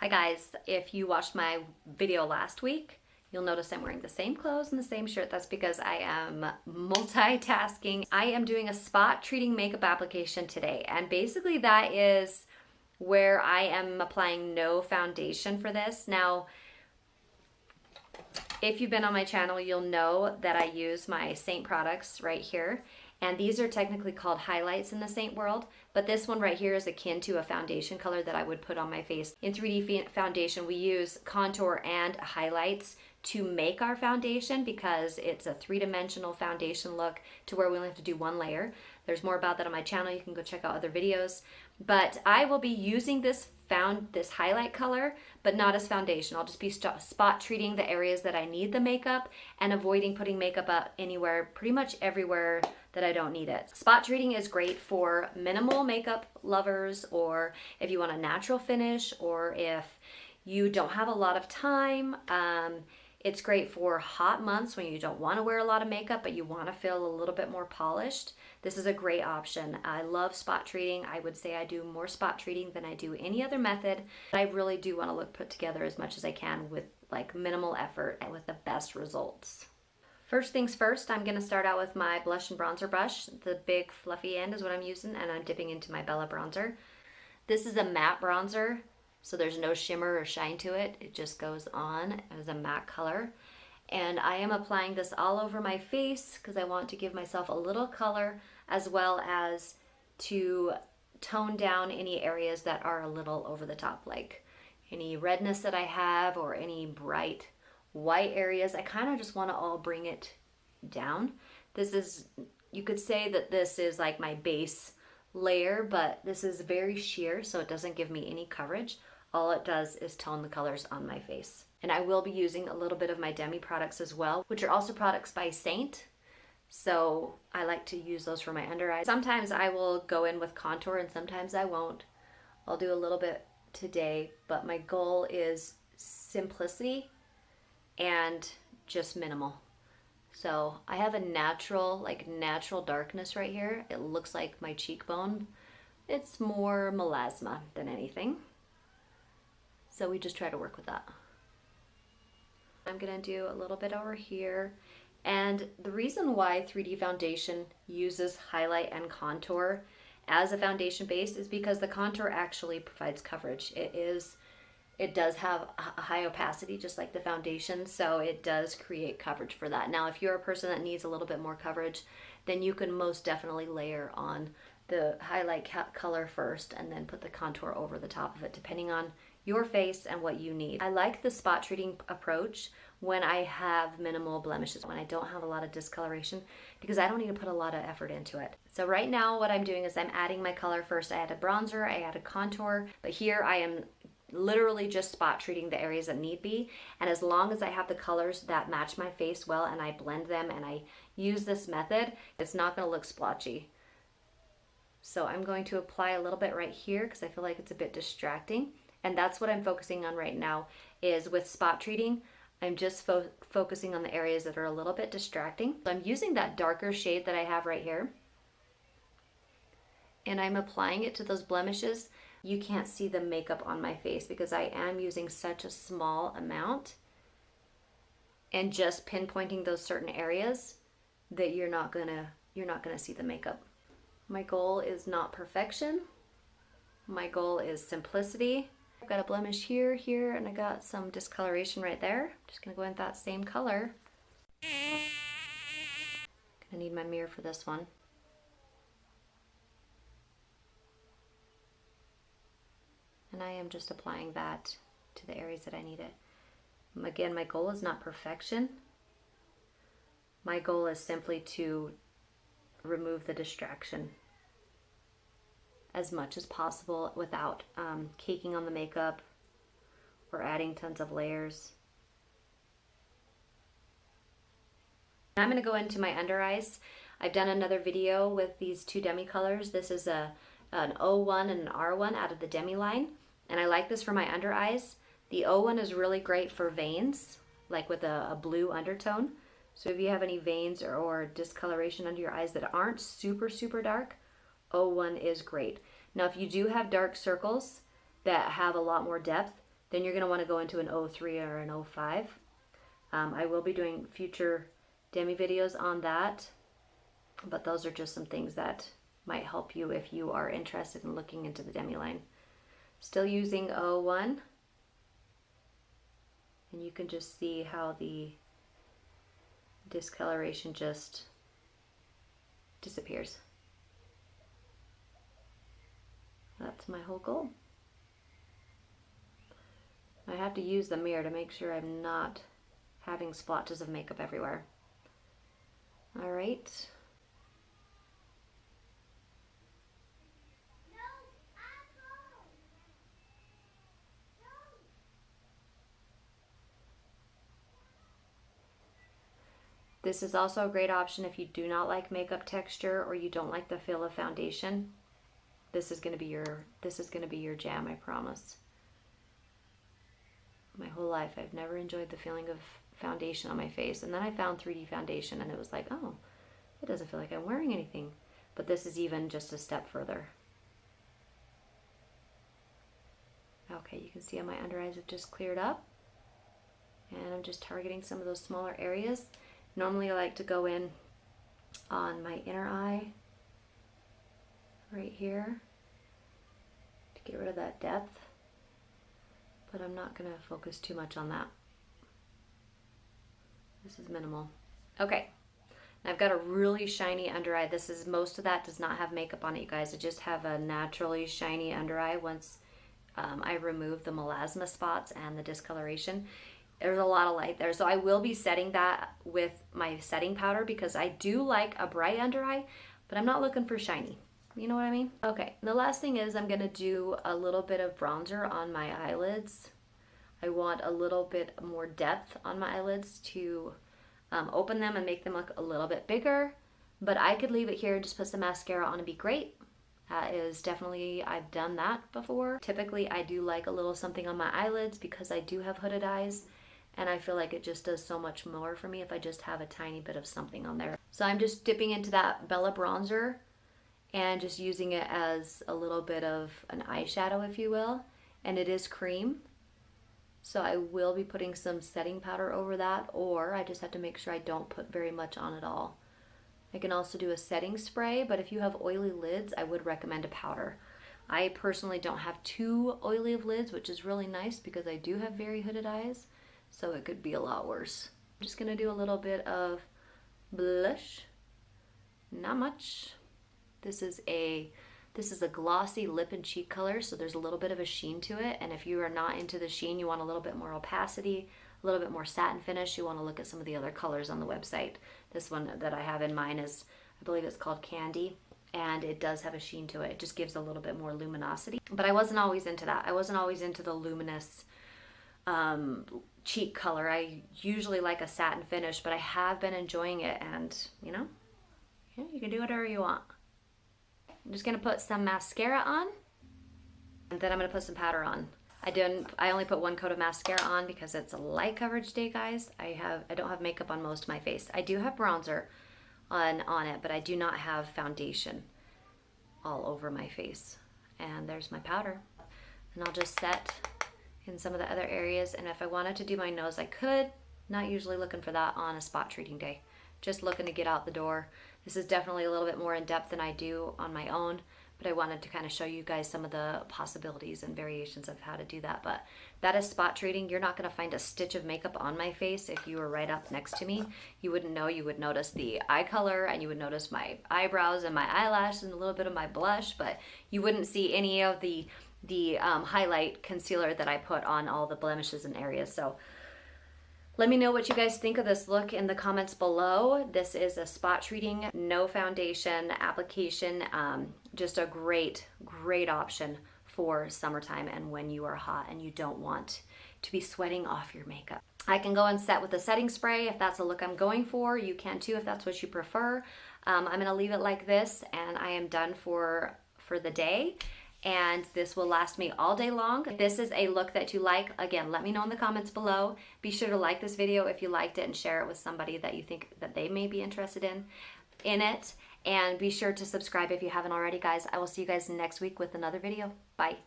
Hi guys, if you watched my video last week, you'll notice I'm wearing the same clothes and the same shirt. That's because I am multitasking. I am doing a spot treating makeup application today, and basically that is where I am applying no foundation for this. Now, if you've been on my channel, you'll know that I use my Saint products right here. And these are technically called highlights in the Saint world, but this one right here is akin to a foundation color that I would put on my face. In 3D foundation, we use contour and highlights to make our foundation because it's a three-dimensional foundation look to where we only have to do one layer. There's more about that on my channel. You can go check out other videos. But I will be using this highlight color, but not as foundation. I'll just be spot treating the areas that I need the makeup and avoiding putting makeup up anywhere, pretty much everywhere that I don't need it. Spot treating is great for minimal makeup lovers, or if you want a natural finish, or if you don't have a lot of time. It's great for hot months when you don't want to wear a lot of makeup, but you want to feel a little bit more polished. This is a great option. I love spot treating. I would say I do more spot treating than I do any other method. I really do want to look put together as much as I can with like minimal effort and with the best results. First things first, I'm going to start out with my blush and bronzer brush. The big fluffy end is what I'm using, and I'm dipping into my Bella bronzer. This is a matte bronzer, so there's no shimmer or shine to it. It just goes on as a matte color. And I am applying this all over my face because I want to give myself a little color, as well as to tone down any areas that are a little over the top, like any redness that I have or any bright white areas. I kind of just want to all bring it down. This is, you could say that this is like my base layer, but this is very sheer, so it doesn't give me any coverage. All it does is tone the colors on my face. And I will be using a little bit of my Demi products as well, which are also products by Saint. So I like to use those for my under eyes. Sometimes I will go in with contour and sometimes I won't. I'll do a little bit today, but my goal is simplicity and just minimal. So I have a natural darkness right here. It looks like my cheekbone. It's more melasma than anything. So we just try to work with that. I'm gonna do a little bit over here. And the reason why 3D foundation uses highlight and contour as a foundation base is because the contour actually provides coverage. It does have a high opacity, just like the foundation, so it does create coverage for that. Now, if you're a person that needs a little bit more coverage, then you can most definitely layer on the highlight color first and then put the contour over the top of it, depending on your face and what you need. I like the spot treating approach when I have minimal blemishes, when I don't have a lot of discoloration, because I don't need to put a lot of effort into it. So right now what I'm doing is I'm adding my color first. I added bronzer, I added contour, but here I am literally just spot treating the areas that need be. And as long as I have the colors that match my face well and I blend them and I use this method, it's not gonna look splotchy. So I'm going to apply a little bit right here because I feel like it's a bit distracting. And that's what I'm focusing on right now, is with spot treating, I'm just focusing on the areas that are a little bit distracting. So I'm using that darker shade that I have right here, and I'm applying it to those blemishes. You can't see the makeup on my face because I am using such a small amount and just pinpointing those certain areas that you're not gonna see the makeup. My goal is not perfection. My goal is simplicity. I've got a blemish here, and I got some discoloration right there. Just gonna go in that same color. Gonna need my mirror for this one. And I am just applying that to the areas that I need it. Again, my goal is not perfection. My goal is simply to remove the distraction as much as possible without caking on the makeup or adding tons of layers. I'm going to go into my under eyes. I've done another video with these two Demi colors. This is an O1 and an R1 out of the Demi line, and I like this for my under eyes. The O1 is really great for veins, like with a blue undertone. So if you have any veins or discoloration under your eyes that aren't super dark, O1 is great. Now, if you do have dark circles that have a lot more depth, then you're going to want to go into an 03 or an 05. I will be doing future demi videos on that, but those are just some things that might help you if you are interested in looking into the demi line. Still using 01, and you can just see how the discoloration just disappears. That's my whole goal. I have to use the mirror to make sure I'm not having splotches of makeup everywhere. All right. This is also a great option if you do not like makeup texture or you don't like the feel of foundation. This is going to be your jam, I promise. My whole life I've never enjoyed the feeling of foundation on my face, and then I found 3D foundation and it was like, oh, it doesn't feel like I'm wearing anything. But this is even just a step further. Okay, you can see how my under eyes have just cleared up, and I'm just targeting some of those smaller areas. Normally I like to go in on my inner eye right here to get rid of that depth, but I'm not going to focus too much on that. This is minimal. Okay, I've got a really shiny under eye. Most of that does not have makeup on it, you guys. I just have a naturally shiny under eye once I remove the melasma spots and the discoloration. There's a lot of light there, so I will be setting that with my setting powder because I do like a bright under eye, but I'm not looking for shiny. You know what I mean? Okay, the last thing is I'm gonna do a little bit of bronzer on my eyelids. I want a little bit more depth on my eyelids to open them and make them look a little bit bigger, but I could leave it here and just put some mascara on and be great. That is definitely, I've done that before. Typically I do like a little something on my eyelids because I do have hooded eyes, and I feel like it just does so much more for me if I just have a tiny bit of something on there. So I'm just dipping into that Bella bronzer and just using it as a little bit of an eyeshadow, if you will. And it is cream, so I will be putting some setting powder over that, or I just have to make sure I don't put very much on at all. I can also do a setting spray, but if you have oily lids, I would recommend a powder. I personally don't have too oily of lids, which is really nice because I do have very hooded eyes, so it could be a lot worse. I'm just gonna do a little bit of blush, not much. This is a glossy lip and cheek color, so there's a little bit of a sheen to it, and if you are not into the sheen, you want a little bit more opacity, a little bit more satin finish, you want to look at some of the other colors on the website. This one that I have in mine is, I believe it's called Candy, and it does have a sheen to it. It just gives a little bit more luminosity. But I wasn't always into that. I wasn't always into the luminous cheek color. I usually like a satin finish, but I have been enjoying it, and you know, yeah, you can do whatever you want. I'm just gonna put some mascara on, and then I'm gonna put some powder on. I only put one coat of mascara on because it's a light coverage day, guys. I don't have makeup on most of my face. I do have bronzer on it, but I do not have foundation all over my face. And there's my powder. And I'll just set in some of the other areas, and if I wanted to do my nose, I could. Not usually looking for that on a spot treating day. Just looking to get out the door. This is definitely a little bit more in depth than I do on my own, but I wanted to kind of show you guys some of the possibilities and variations of how to do that. But that is spot treating. You're not going to find a stitch of makeup on my face if you were right up next to me. You wouldn't know. You would notice the eye color, and you would notice my eyebrows and my eyelashes and a little bit of my blush, but you wouldn't see any of the highlight concealer that I put on all the blemishes and areas. So let me know what you guys think of this look in the comments below. This is a spot treating, no foundation application. Just a great, great option for summertime and when you are hot and you don't want to be sweating off your makeup. I can go and set with a setting spray if that's a look I'm going for. You can too if that's what you prefer. I'm gonna leave it like this, and I am done for the day. And this will last me all day long. If this is a look that you like, again, let me know in the comments below. Be sure to like this video if you liked it and share it with somebody that you think that they may be interested in it. And be sure to subscribe if you haven't already, guys. I will see you guys next week with another video. Bye.